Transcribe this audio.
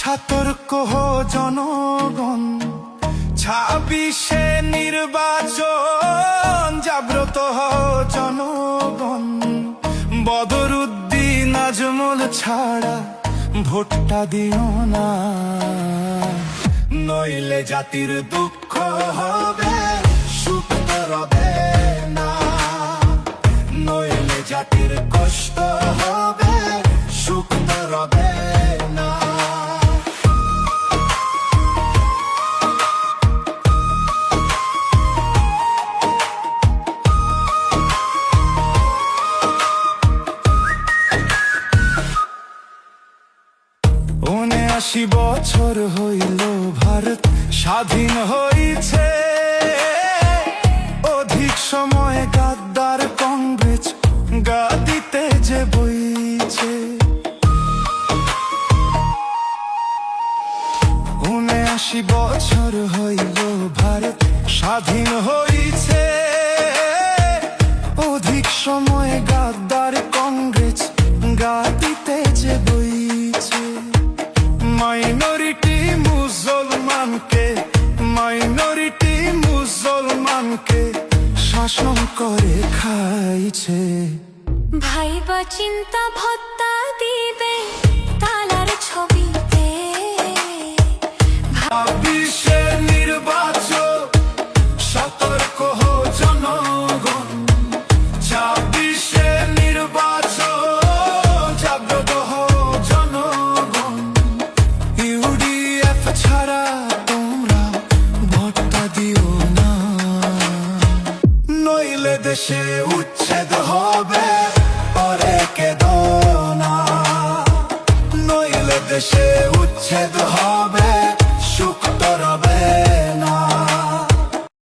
সতর্ক হো জনগণ, 26শে নির্বাচন, জাগ্রত হো জনগণ। বদরুদ্দিন আজমল ছাড়া ভোটটা দিও না, নইলে জাতির দুঃখ হবে, সুখ তো রবে না। নইলে জাতির কষ্ট হবে, সুখ তো রবে না। ঊনআশি বছর হইল ভারত স্বাধীন হইছে, অধিক সময় গাদ্দার কংগ্রেস গাদিতে যে বইছে। ৭৯ বছর হইল ভারত স্বাধীন হইছে, অধিক সময় গাদ্দার কংগ্রেস গাদিতে যে বইছে। মাইনরিটি মুসলমানকে শাসন করে খাইছে। ভাইবা চিন্তা ভত্তা দিবে, তালার ছবি